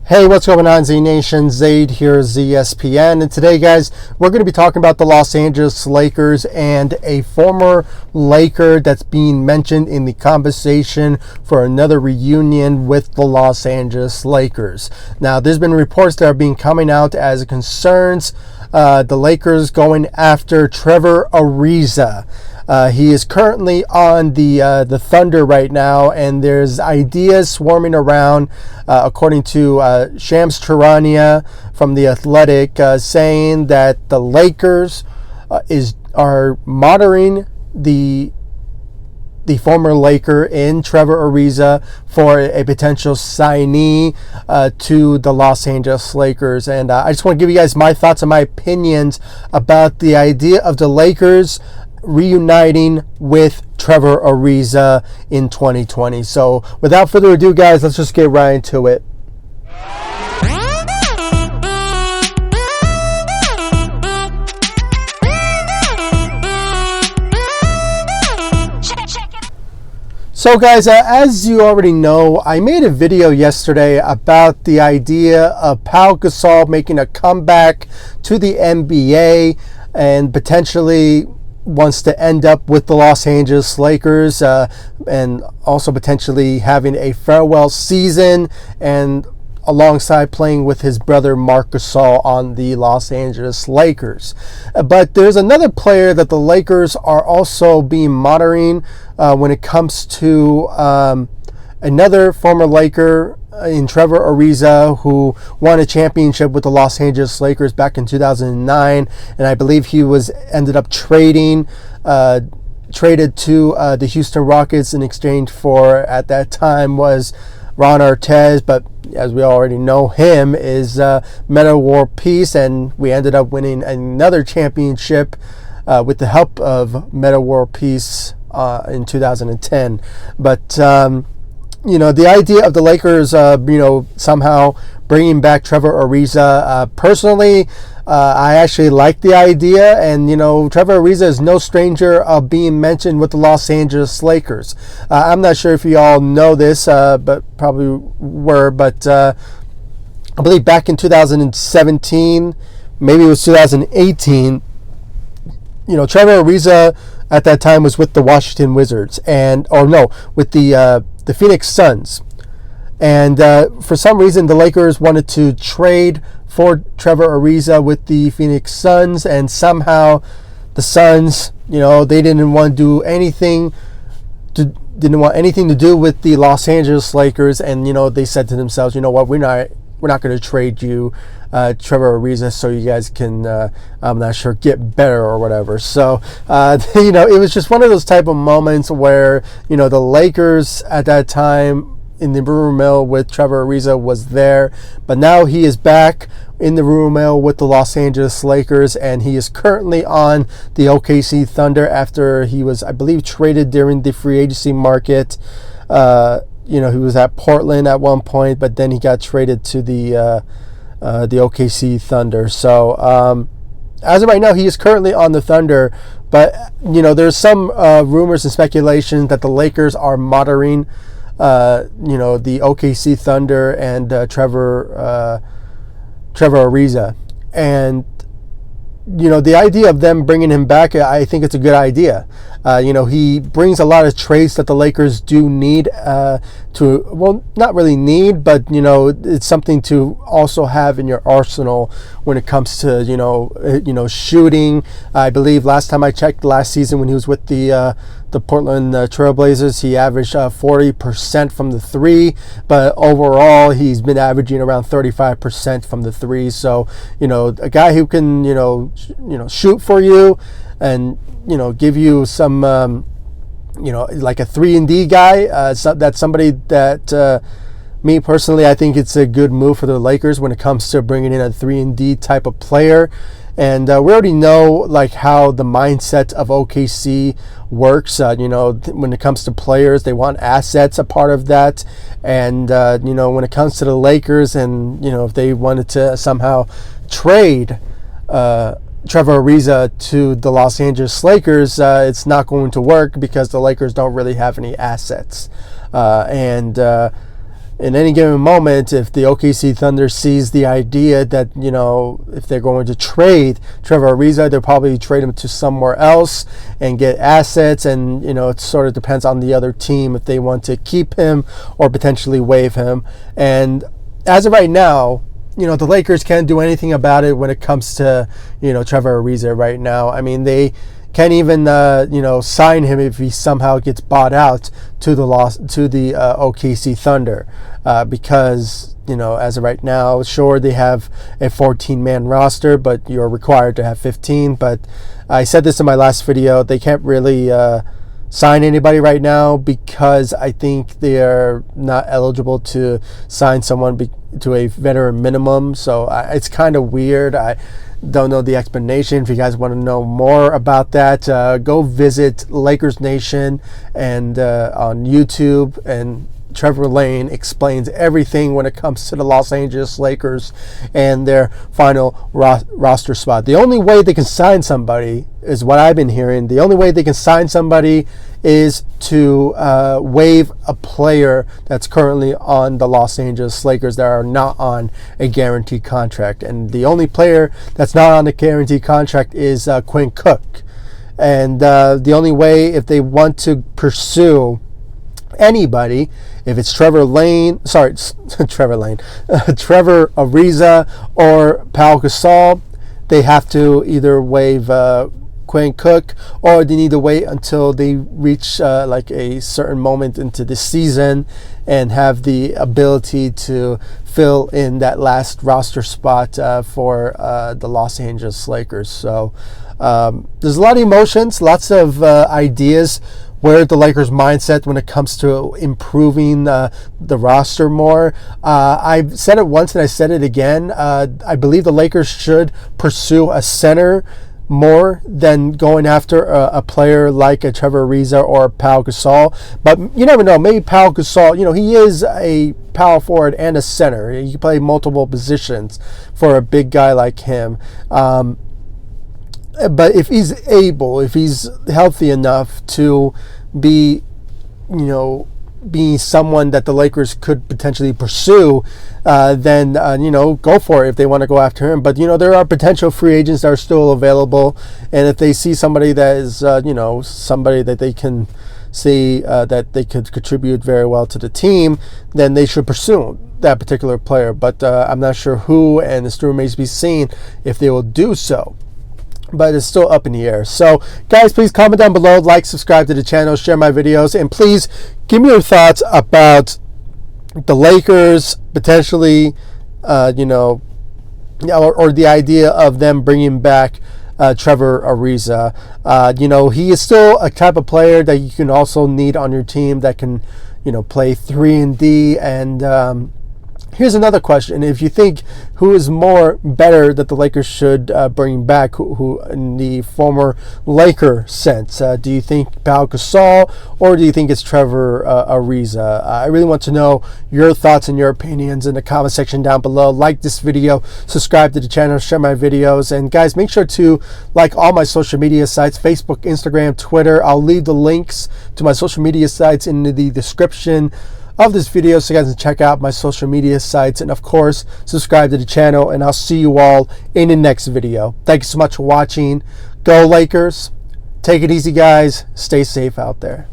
Hey, what's going on, Z Nation? Zaid here, ESPN, and today, guys, we're going to be talking about the Los Angeles Lakers and a former Laker that's being mentioned in the conversation for another reunion with the Los Angeles Lakers. Now, there's been reports that are being coming out as concerns the Lakers going after Trevor Ariza. He is currently on the Thunder right now, and there's ideas swarming around, according to Shams Charania from The Athletic, saying that the Lakers are monitoring the former Laker in Trevor Ariza for a potential signee to the Los Angeles Lakers. And I just want to give you guys my thoughts and my opinions about the idea of the Lakers reuniting with Trevor Ariza in 2020. So without further ado, guys, let's just get right into it. So guys, as you already know, I made a video yesterday about the idea of Pau Gasol making a comeback to the NBA and potentially wants to end up with the Los Angeles Lakers, and also potentially having a farewell season and alongside playing with his brother Marc Gasol on the Los Angeles Lakers. But there's another player that the Lakers are also being monitoring when it comes to another former Laker in Trevor Ariza, who won a championship with the Los Angeles Lakers back in 2009, and I believe he ended up traded to the Houston Rockets in exchange for, at that time, was Ron Artest, but as we already know, him is Metta World Peace, and we ended up winning another championship with the help of Metta World Peace in 2010. But the idea of the Lakers, somehow bringing back Trevor Ariza, personally, I actually like the idea. And, Trevor Ariza is no stranger of being mentioned with the Los Angeles Lakers. I'm not sure if you all know this, but probably were. But I believe back in 2017, maybe it was 2018, Trevor Ariza at that time was with the Washington Wizards, with the Phoenix Suns. And for some reason, the Lakers wanted to trade for Trevor Ariza with the Phoenix Suns, and somehow the Suns, they didn't want anything to do with the Los Angeles Lakers, and they said to themselves, what, we're not going to trade you Trevor Ariza so you guys can, I'm not sure, get better or whatever. So, it was just one of those type of moments where, the Lakers at that time in the rumor mill with Trevor Ariza was there, but now he is back in the rumor mill with the Los Angeles Lakers, and he is currently on the OKC Thunder after he was, I believe, traded during the free agency market. He was at Portland at one point, but then he got traded to the OKC Thunder. So as of right now, he is currently on the Thunder, but there's some rumors and speculation that the Lakers are monitoring the OKC Thunder and Trevor Ariza, and the idea of them bringing him back, I think it's a good idea. He brings a lot of traits that the Lakers do need not really need, but, it's something to also have in your arsenal when it comes to, shooting. I believe last time I checked, last season when he was with the Portland Trailblazers, he averaged 40% from the three, but overall he's been averaging around 35% from the three. So, a guy who can, shoot for you and, give you some, like a 3-and-D guy. That's somebody that, me personally, I think it's a good move for the Lakers when it comes to bringing in a 3-and-D type of player. And we already know how the mindset of OKC works. When it comes to players, they want assets a part of that. And when it comes to the Lakers, and if they wanted to somehow trade Trevor Ariza to the Los Angeles Lakers, it's not going to work because the Lakers don't really have any assets. in any given moment, if the OKC Thunder sees the idea that, you know, if they're going to trade Trevor Ariza, they'll probably trade him to somewhere else and get assets. And, you know, it sort of depends on the other team if they want to keep him or potentially waive him. And as of right now, you know, the Lakers can't do anything about it when it comes to, you know, Trevor Ariza right now. I mean, they can't even, you know, sign him if he somehow gets bought out to the OKC Thunder, because, you know, as of right now, sure, they have a 14-man roster, but you're required to have 15. But I said this in my last video, they can't really sign anybody right now because I think they're not eligible to sign someone to a veteran minimum. So it's kind of weird. I don't know the explanation. If you guys want to know more about that, go visit Lakers Nation and on YouTube, and Trevor Lane explains everything when it comes to the Los Angeles Lakers and their final roster spot. The only way they can sign somebody is what I've been hearing. The only way they can sign somebody is to waive a player that's currently on the Los Angeles Lakers that are not on a guaranteed contract. And the only player that's not on a guaranteed contract is Quinn Cook. And the only way, if they want to pursue anybody, if it's Trevor Ariza or Pau Gasol, they have to either waive Quinn Cook, or they need to wait until they reach like a certain moment into the season and have the ability to fill in that last roster spot for the Los Angeles Lakers. So there's a lot of emotions, lots of ideas where the Lakers' mindset when it comes to improving the roster more. I've said it once and I said it again. I believe the Lakers should pursue a center more than going after a player like a Trevor Ariza or Pau Gasol. But you never know. Maybe Pau Gasol, you know, he is a power forward and a center. He can play multiple positions for a big guy like him. But if he's able, if he's healthy enough to be, you know, be someone that the Lakers could potentially pursue, then, you know, go for it if they want to go after him. But, you know, there are potential free agents that are still available. And if they see somebody that is, you know, somebody that they can see that they could contribute very well to the team, then they should pursue that particular player. But I'm not sure who, and it still remains to be seen if they will do so. But it's still up in the air. So, guys, please comment down below, like, subscribe to the channel, share my videos, and please give me your thoughts about the Lakers potentially, you know, or the idea of them bringing back Trevor Ariza. You know, he is still a type of player that you can also need on your team that can, you know, play 3-and-D. And here's another question. If you think who is more better that the Lakers should bring back, who in the former Laker sense, do you think Pau Gasol or do you think it's Trevor Ariza? I really want to know your thoughts and your opinions in the comment section down below. Like this video, subscribe to the channel, share my videos, and guys, make sure to like all my social media sites, Facebook, Instagram, Twitter. I'll leave the links to my social media sites in the description of this video so you guys can check out my social media sites, and of course subscribe to the channel, and I'll see you all in the next video. Thank you so much for watching. Go Lakers. Take it easy, guys. Stay safe out there.